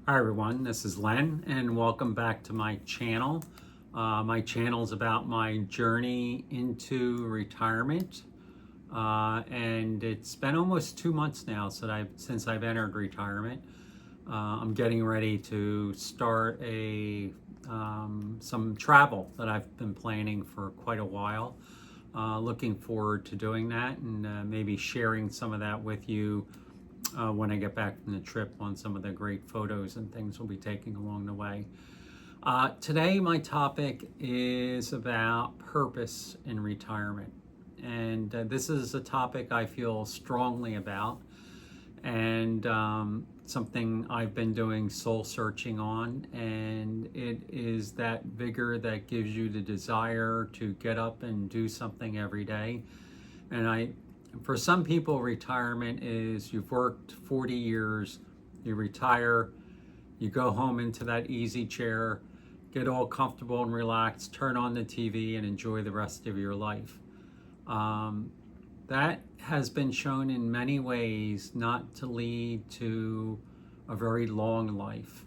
Hi everyone, this is Lynne and welcome back to my channel. My channel is about my journey into retirement and it's been almost 2 months now since I've entered retirement. I'm getting ready to start some travel that I've been planning for quite a while. Looking forward to doing that and maybe sharing some of that with you when I get back from the trip on some of the great photos and things we'll be taking along the way. Today my topic is about purpose in retirement, and this is a topic I feel strongly about and something I've been doing soul searching on, and it is that vigor that gives you the desire to get up and do something every day. And for some people, retirement is you've worked 40 years, you retire, you go home into that easy chair, get all comfortable and relaxed, turn on the TV and enjoy the rest of your life. That has been shown in many ways not to lead to a very long life.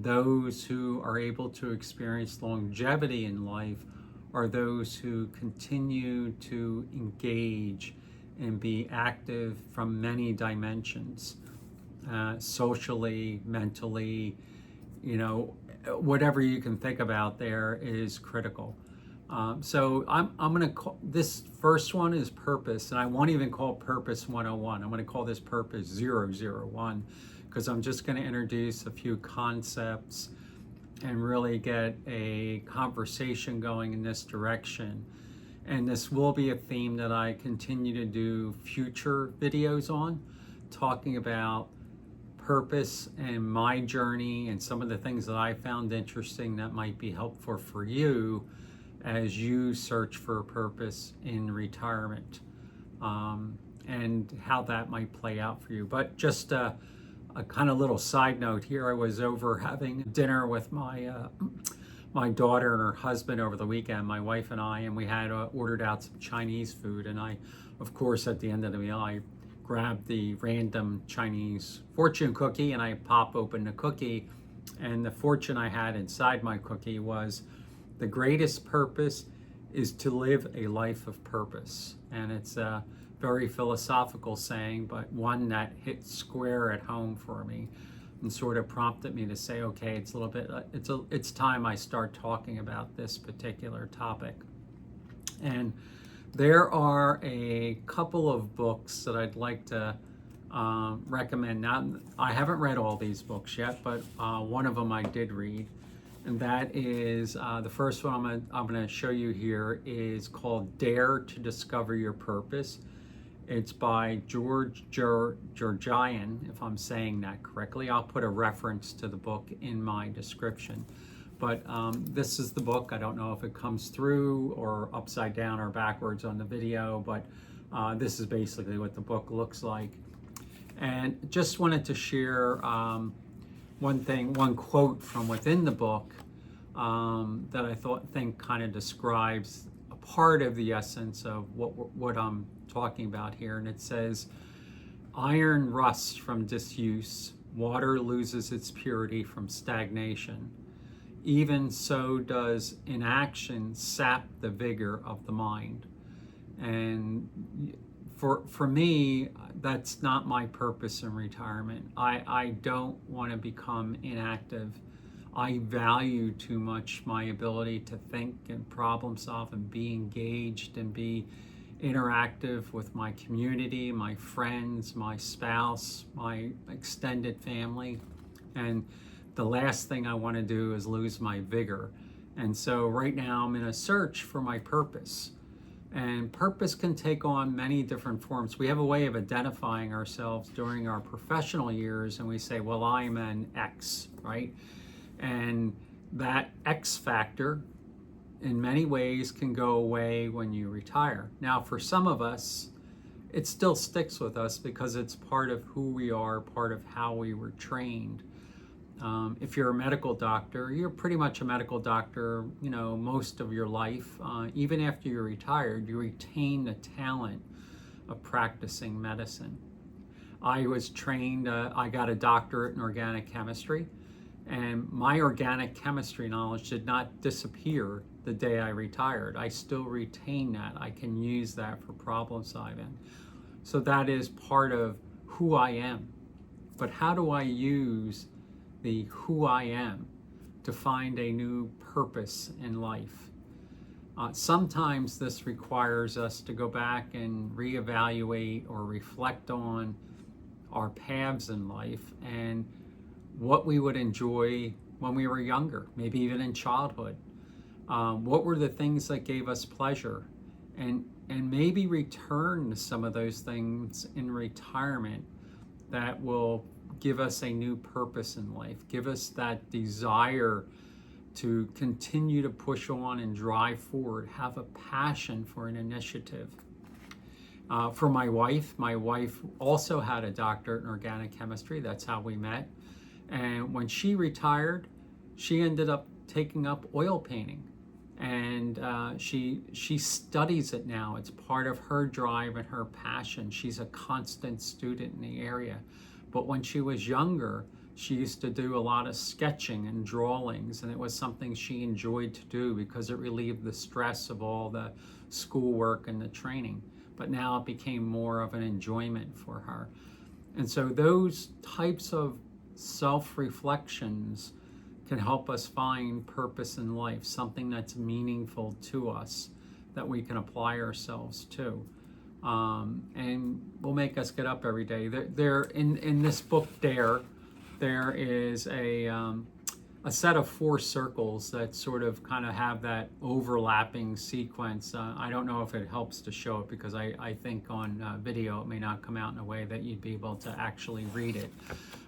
Those who are able to experience longevity in life are those who continue to engage and be active from many dimensions, socially, mentally, whatever you can think about there is critical. So I'm going to call this first one is purpose, and I won't even call purpose 101. I'm going to call this purpose 001 because I'm just going to introduce a few concepts and really get a conversation going in this direction. And this will be a theme that I continue to do future videos on, talking about purpose and my journey and some of the things that I found interesting that might be helpful for you as you search for purpose in retirement, and how that might play out for you. But just a kind of little side note here, I was over having dinner with my daughter and her husband over the weekend, my wife and I, and we had ordered out some Chinese food. And I, of course, at the end of the meal, I grabbed the random Chinese fortune cookie and I pop open the cookie. And the fortune I had inside my cookie was, the greatest purpose is to live a life of purpose. And it's a very philosophical saying, but one that hit square at home for me and sort of prompted me to say, okay, it's time I start talking about this particular topic. And there are a couple of books that I'd like to recommend. Now, I haven't read all these books yet, but one of them I did read, and that is the first one I'm going to show you here is called Dare to Discover Your Purpose. It's by Jernigan, if I'm saying that correctly. I'll put a reference to the book in my description. But this is the book. I don't know if it comes through or upside down or backwards on the video, but this is basically what the book looks like. And just wanted to share one quote from within the book that I think kind of describes a part of the essence of what I'm talking about here. And it says, iron rusts from disuse, water loses its purity from stagnation. Even so does inaction sap the vigor of the mind. And for me, that's not my purpose in retirement. I don't want to become inactive. I value too much my ability to think and problem solve and be engaged and be interactive with my community, my friends, my spouse, my extended family. And the last thing I want to do is lose my vigor. And so right now I'm in a search for my purpose. And purpose can take on many different forms. We have a way of identifying ourselves during our professional years, and we say, well, I'm an X, right? And that X factor in many ways can go away when you retire. Now, for some of us, it still sticks with us because it's part of who we are, part of how we were trained. If you're a medical doctor, you're pretty much a medical doctor, most of your life. Even after you're retired, you retain the talent of practicing medicine. I was trained, I got a doctorate in organic chemistry, and my organic chemistry knowledge did not disappear the day I retired. I still retain that. I can use that for problem solving. So that is part of who I am. But how do I use the who I am to find a new purpose in life? Sometimes this requires us to go back and reevaluate or reflect on our paths in life and what we would enjoy when we were younger, maybe even in childhood. What were the things that gave us pleasure? And maybe return to some of those things in retirement that will give us a new purpose in life, give us that desire to continue to push on and drive forward, have a passion for an initiative. For my wife also had a doctorate in organic chemistry. That's how we met. And when she retired, she ended up taking up oil painting. And she studies it now. It's part of her drive and her passion. She's a constant student in the area. But when she was younger, she used to do a lot of sketching and drawings, and it was something she enjoyed to do because it relieved the stress of all the schoolwork and the training. But now it became more of an enjoyment for her. And so those types of self-reflections can help us find purpose in life, something that's meaningful to us that we can apply ourselves to. And will make us get up every day. There in this book, there is a set of 4 circles that sort of kind of have that overlapping sequence. I don't know if it helps to show it because I think on video it may not come out in a way that you'd be able to actually read it.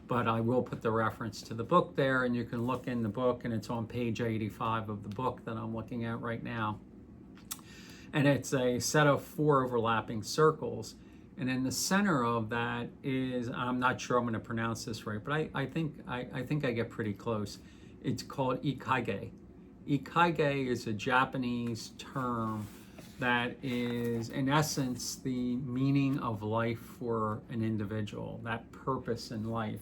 But I will put the reference to the book there, and you can look in the book, and it's on page 85 of the book that I'm looking at right now. And it's a set of 4 overlapping circles. And in the center of that is, I'm not sure I'm going to pronounce this right, but I think I get pretty close. It's called Ikigai. Ikigai is a Japanese term that is, in essence, the meaning of life for an individual, that purpose in life.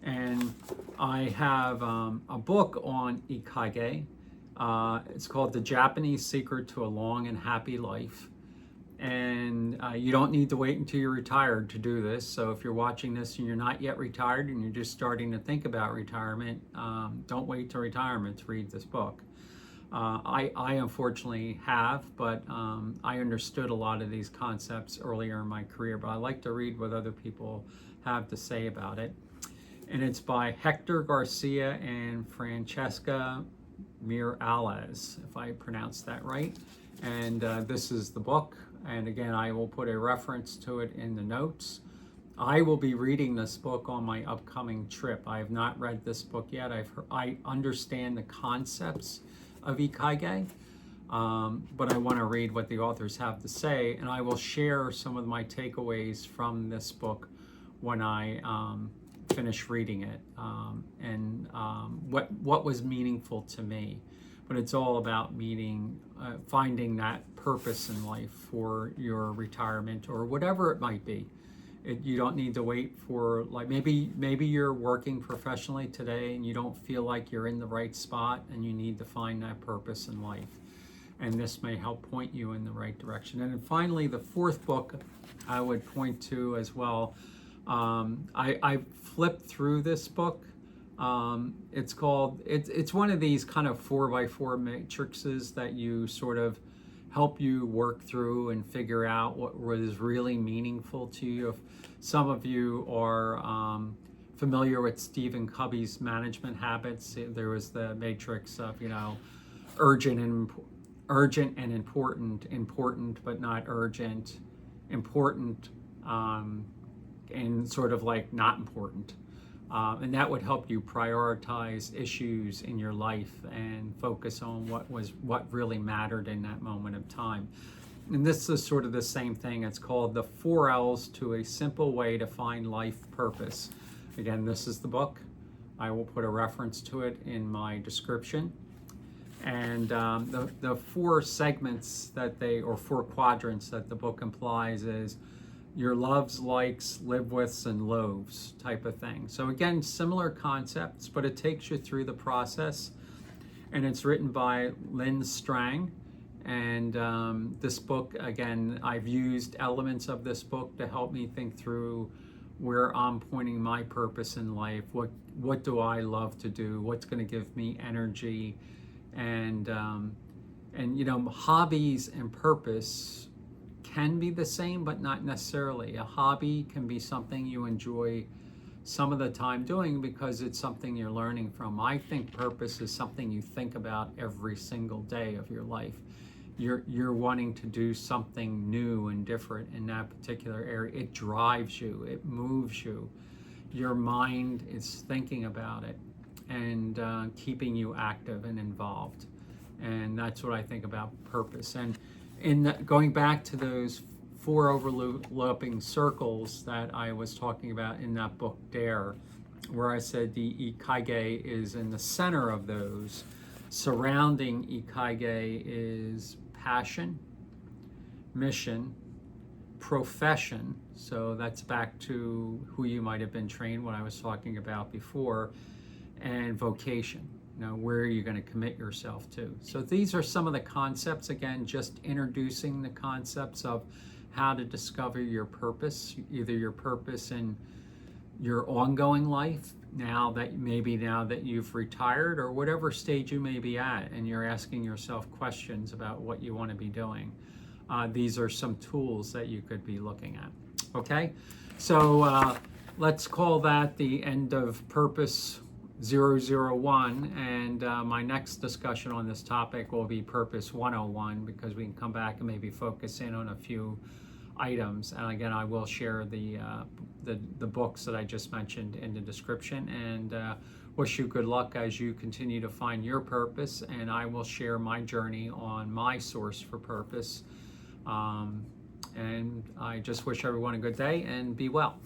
And I have a book on Ikigai. It's called The Japanese Secret to a Long and Happy Life. And you don't need to wait until you're retired to do this. So if you're watching this and you're not yet retired and you're just starting to think about retirement, don't wait till retirement to read this book. I unfortunately have, but I understood a lot of these concepts earlier in my career, but I like to read what other people have to say about it. And it's by Hector, Garcia, and Francesc Miralles, if I pronounced that right. And this is the book. And again, I will put a reference to it in the notes. I will be reading this book on my upcoming trip. I have not read this book yet. I understand the concepts of Ikigai, but I want to read what the authors have to say, and I will share some of my takeaways from this book when I finish reading it, and what was meaningful to me. But it's all about finding that purpose in life for your retirement or whatever it might be. You don't need to wait for, like, maybe you're working professionally today and you don't feel like you're in the right spot and you need to find that purpose in life. And this may help point you in the right direction. And then finally, the 4th book I would point to as well. I flipped through this book. It's one of these kind of 4x4 matrices that you sort of help you work through and figure out what was really meaningful to you. If some of you are familiar with Stephen Covey's management habits, there was the matrix of, urgent and important but not urgent, important and sort of like not important. And that would help you prioritize issues in your life and focus on what really mattered in that moment of time. And this is sort of the same thing. It's called The 4 L's to a Simple Way to Find Life Purpose. Again, this is the book. I will put a reference to it in my description. And the 4 segments or 4 quadrants that the book implies is your loves, likes, live withs, and loathes type of thing. So again, similar concepts, but it takes you through the process. And it's written by Lynne Strang. And this book, again, I've used elements of this book to help me think through where I'm pointing my purpose in life. What do I love to do? What's going to give me energy? And you know, hobbies and purpose can be the same, but not necessarily. A hobby can be something you enjoy some of the time doing because it's something you're learning from. I think purpose is something you think about every single day of your life. You're wanting to do something new and different in that particular area. It drives you, it moves you. Your mind is thinking about it and keeping you active and involved. And that's what I think about purpose. And going back to those 4 overlapping circles that I was talking about in that book, Dare, where I said the Ikigai is in the center of those. Surrounding Ikigai is passion, mission, profession. So that's back to who you might have been trained, what I was talking about before, and vocation. You know, where are you going to commit yourself to? So these are some of the concepts, again, just introducing the concepts of how to discover your purpose, either your purpose in your ongoing life, now that you've retired, or whatever stage you may be at, and you're asking yourself questions about what you want to be doing. These are some tools that you could be looking at. Okay, so let's call that the end of Purpose 001, and my next discussion on this topic will be Purpose 101, because we can come back and maybe focus in on a few items. And again, I will share the books that I just mentioned in the description, and wish you good luck as you continue to find your purpose. And I will share my journey on my source for purpose. And I just wish everyone a good day and be well.